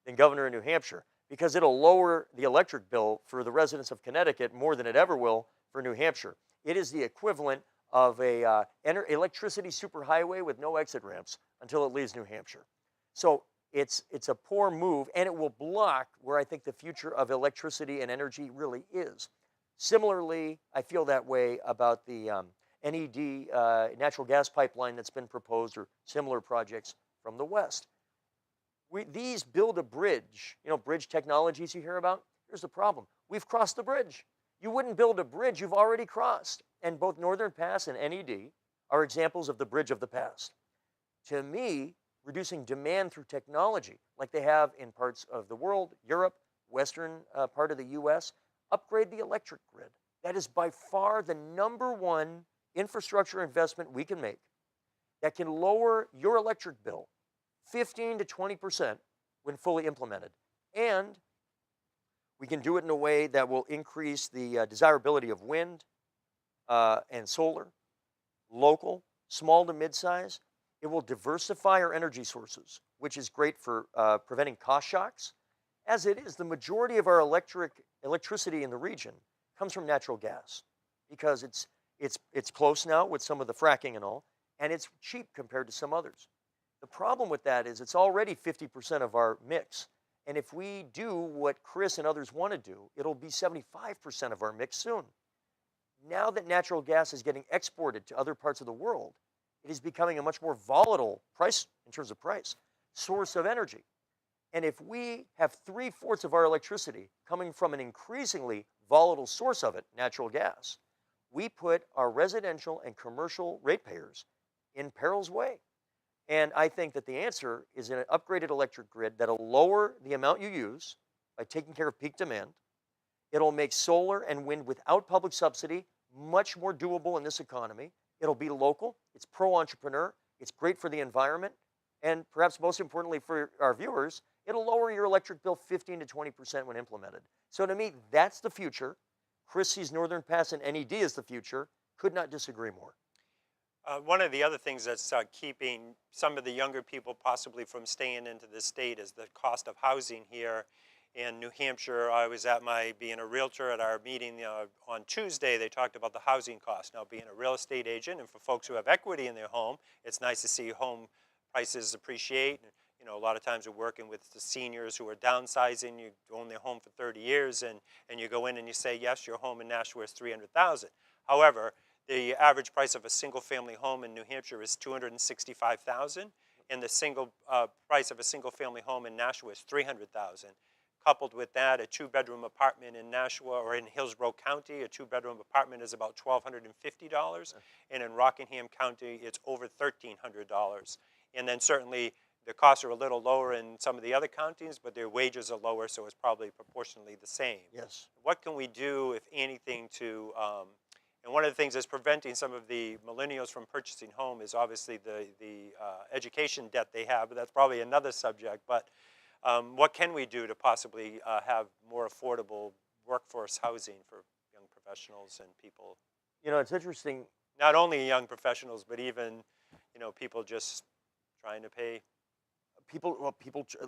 B: than governor of New Hampshire, because it'll lower the electric bill for the residents of Connecticut more than it ever will for New Hampshire. It is the equivalent of a electricity superhighway with no exit ramps until it leaves New Hampshire. So it's a poor move, and it will block where I think the future of electricity and energy really is. Similarly, I feel that way about the NED natural gas pipeline that's been proposed, or similar projects from the West. These build a bridge, bridge technologies you hear about. Here's the problem. We've crossed the bridge. You wouldn't build a bridge you've already crossed. And both Northern Pass and NED are examples of the bridge of the past. To me, reducing demand through technology, like they have in parts of the world, Europe, western part of the US, upgrade the electric grid. That is by far the number one infrastructure investment we can make that can lower your electric bill 15 to 20% when fully implemented. And we can do it in a way that will increase the desirability of wind and solar, local, small to mid-size. It will diversify our energy sources, which is great for preventing cost shocks. As it is, the majority of our electricity in the region comes from natural gas, because it's close now with some of the fracking and all, and it's cheap compared to some others. The problem with that is it's already 50% of our mix. And if we do what Chris and others want to do, it'll be 75% of our mix soon. Now that natural gas is getting exported to other parts of the world, it is becoming a much more volatile price, in terms of price, source of energy. And if we have 3/4 of our electricity coming from an increasingly volatile source of it, natural gas, we put our residential and commercial ratepayers in peril's way. And I think that the answer is an upgraded electric grid that'll lower the amount you use by taking care of peak demand. It'll make solar and wind without public subsidy much more doable in this economy. It'll be local. It's pro-entrepreneur. It's great for the environment. And perhaps most importantly for our viewers, it'll lower your electric bill 15 to 20% when implemented. So to me, that's the future. Chris sees Northern Pass and NED as the future. Could not disagree more.
A: One of the other things that's keeping some of the younger people possibly from staying into the state is the cost of housing here in New Hampshire. I was being a realtor at our meeting on Tuesday. They talked about the housing cost. Now, being a real estate agent, and for folks who have equity in their home, it's nice to see home prices appreciate. A lot of times we're working with the seniors who are downsizing. You own their home for 30 years, and you go in and you say, yes, your home in Nashua is $300,000. However, the average price of a single-family home in New Hampshire is $265,000, and the price of a single-family home in Nashua is $300,000. Coupled with that, a two-bedroom apartment in Nashua, or in Hillsborough County, a two-bedroom apartment is about $1,250, and in Rockingham County, it's over $1,300. And then certainly the costs are a little lower in some of the other counties, but their wages are lower, so it's probably proportionally the same.
B: Yes.
A: What can we do, if anything, to and one of the things that's preventing some of the millennials from purchasing home is obviously the education debt they have, but that's probably another subject. But what can we do to possibly have more affordable workforce housing for young professionals and people?
B: It's interesting.
A: Not only young professionals, but even, people just trying to pay.
B: People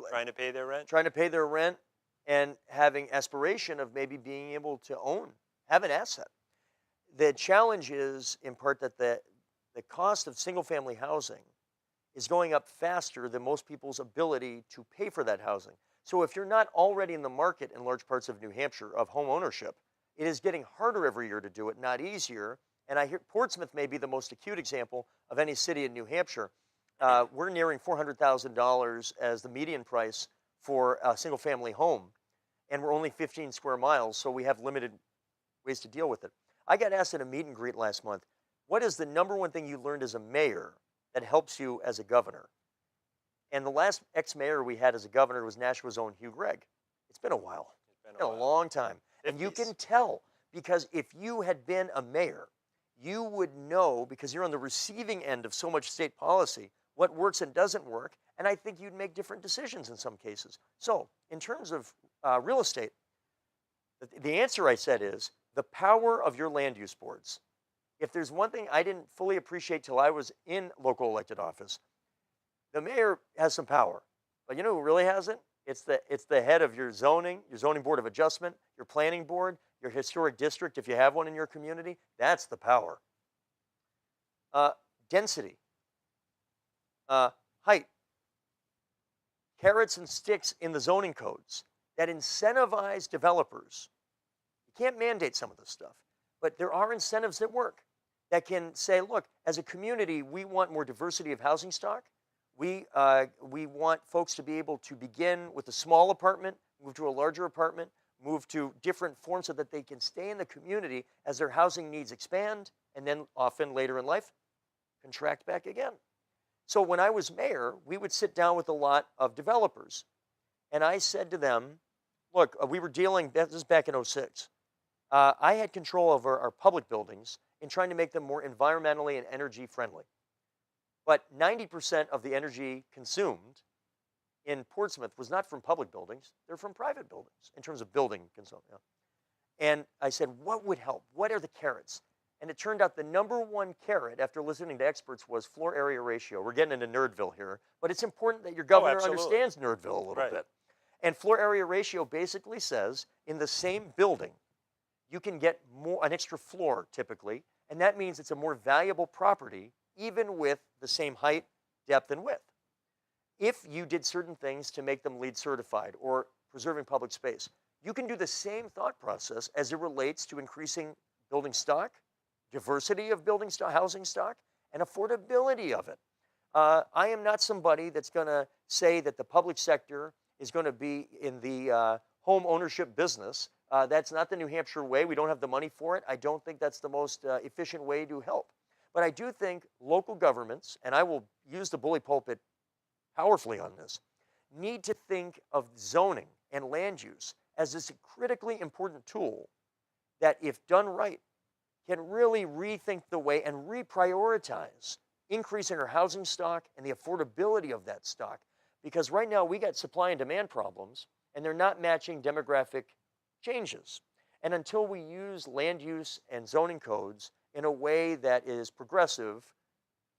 A: Trying to pay their rent.
B: Trying to pay their rent and having aspiration of maybe being able to have an asset. the challenge is in part that the cost of single-family housing is going up faster than most people's ability to pay for that housing. So if you're not already in the market in large parts of New Hampshire of home ownership, it is getting harder every year to do it, not easier. And I hear Portsmouth may be the most acute example of any city in New Hampshire. We're nearing $400,000 as the median price for a single-family home, and we're only 15 square miles, so we have limited ways to deal with it. I got asked at a meet and greet last month, what is the number one thing you learned as a mayor that helps you as a governor? And the last ex-mayor we had as a governor was Nashua's own Hugh Gregg. It's been a while. It's been a long time.
A: 50s.
B: And you can tell, because if you had been a mayor, you would know, because you're on the receiving end of so much state policy, what works and doesn't work. And I think you'd make different decisions in some cases. So in terms of real estate, the answer I said is the power of your land use boards. If there's one thing I didn't fully appreciate till I was in local elected office, the mayor has some power. But you know who really has it? It's the head of your zoning board of adjustment, your planning board, your historic district, if you have one in your community. That's the power. Density, height, carrots and sticks in the zoning codes that incentivize developers. You can't mandate some of this stuff, but there are incentives that work that can say, look, as a community, we want more diversity of housing stock. We want folks to be able to begin with a small apartment, move to a larger apartment, move to different forms so that they can stay in the community as their housing needs expand, and then often later in life, contract back again. So when I was mayor, we would sit down with a lot of developers. And I said to them, look, we were dealing, this is back in '06. I had control over our public buildings in trying to make them more environmentally and energy friendly. But 90% of the energy consumed in Portsmouth was not from public buildings, they're from private buildings in terms of building consumption. And I said, what would help? What are the carrots? And it turned out the number one carrot, after listening to experts, was floor area ratio. We're getting into Nerdville here, but it's important that your governor understands Nerdville a little bit. And floor area ratio basically says in the same building, you can get an extra floor typically, and that means it's a more valuable property even with the same height, depth, and width. If you did certain things to make them LEED certified or preserving public space, you can do the same thought process as it relates to increasing building stock, diversity of building stock, housing stock, and affordability of it. I am not somebody that's going to say that the public sector is going to be in the home ownership business. That's not the New Hampshire way. We don't have the money for it. I don't think that's the most efficient way to help. But I do think local governments, and I will use the bully pulpit powerfully on this, need to think of zoning and land use as this critically important tool that, if done right, can really rethink the way and reprioritize increasing our housing stock and the affordability of that stock. Because right now we got supply and demand problems, and they're not matching demographic changes. And until we use land use and zoning codes in a way that is progressive,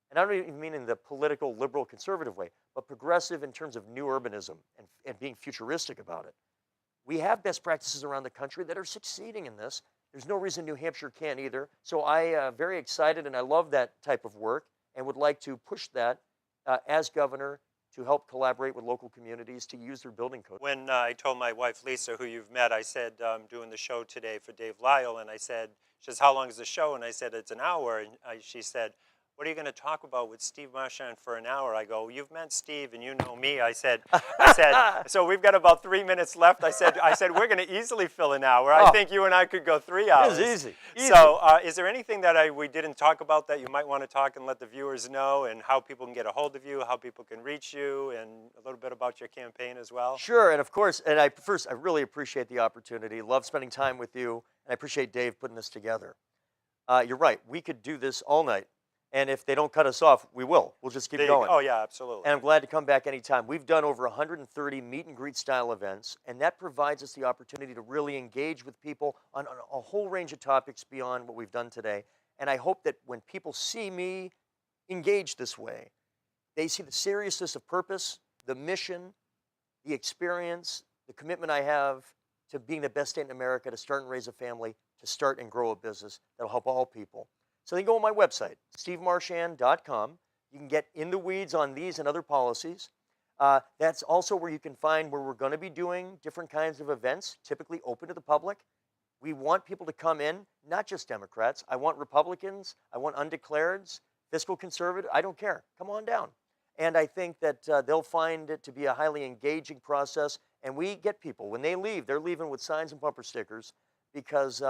B: and I don't even mean in the political liberal conservative way, but progressive in terms of new urbanism and being futuristic about it. We have best practices around the country that are succeeding in this. There's no reason New Hampshire can't either. So I am very excited, and I love that type of work and would like to push that as governor to help collaborate with local communities to use their building code.
A: When I told my wife, Lisa, who you've met, I said, I'm doing the show today for Dave Lyle, and I said, she says, how long is the show? And I said, it's an hour. And she said, what are you going to talk about with Steve Marchand for an hour? I go, you've met Steve and you know me. I said, so we've got about 3 minutes left. I said, we're going to easily fill an hour. I think you and I could go 3 hours.
B: It's easy.
A: So is there anything that we didn't talk about that you might want to talk and let the viewers know, and how people can get a hold of you, how people can reach you, and a little bit about your campaign as well?
B: Sure, and of course, and I really appreciate the opportunity. Love spending time with you, and I appreciate Dave putting this together. You're right. We could do this all night. And if they don't cut us off, we will. We'll just keep going.
A: Oh, yeah, absolutely.
B: And I'm glad to come back anytime. We've done over 130 meet and greet style events, and that provides us the opportunity to really engage with people on a whole range of topics beyond what we've done today. And I hope that when people see me engage this way, they see the seriousness of purpose, the mission, the experience, the commitment I have to being the best state in America to start and raise a family, to start and grow a business that'll help all people. So then go on my website, stevemarchand.com. You can get in the weeds on these and other policies. That's also where you can find where we're going to be doing different kinds of events, typically open to the public. We want people to come in, not just Democrats. I want Republicans. I want undeclareds, fiscal conservative. I don't care. Come on down. And I think that they'll find it to be a highly engaging process. And we get people, when they leave, they're leaving with signs and bumper stickers because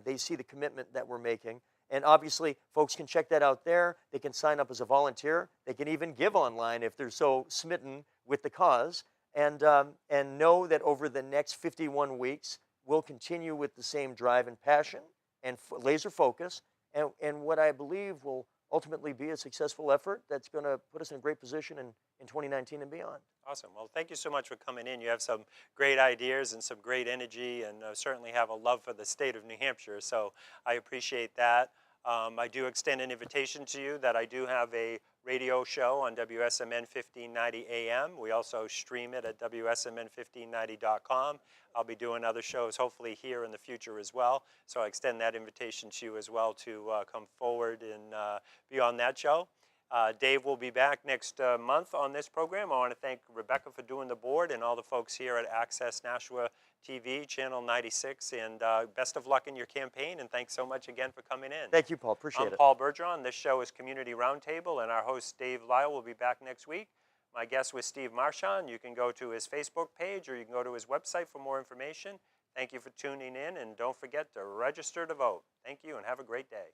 B: they see the commitment that we're making. And obviously, folks can check that out there. They can sign up as a volunteer. They can even give online if they're so smitten with the cause. And know that over the next 51 weeks, we'll continue with the same drive and passion and laser focus. And what I believe will ultimately be a successful effort that's going to put us in a great position in 2019 and beyond.
A: Awesome. Well, thank you so much for coming in. You have some great ideas and some great energy, and certainly have a love for the state of New Hampshire, so I appreciate that. I do extend an invitation to you that I do have a radio show on WSMN 1590 AM. We also stream it at WSMN1590.com. I'll be doing other shows hopefully here in the future as well. So I extend that invitation to you as well to come forward and be on that show. Dave will be back next month on this program. I want to thank Rebecca for doing the board and all the folks here at Access Nashua TV, Channel 96, and best of luck in your campaign, and thanks so much again for coming in.
B: Thank you, Paul. Appreciate it.
A: I'm Paul Bergeron. This show is Community Roundtable, and our host, Dave Lyle, will be back next week. My guest was Steve Marchand. You can go to his Facebook page or you can go to his website for more information. Thank you for tuning in, and don't forget to register to vote. Thank you, and have a great day.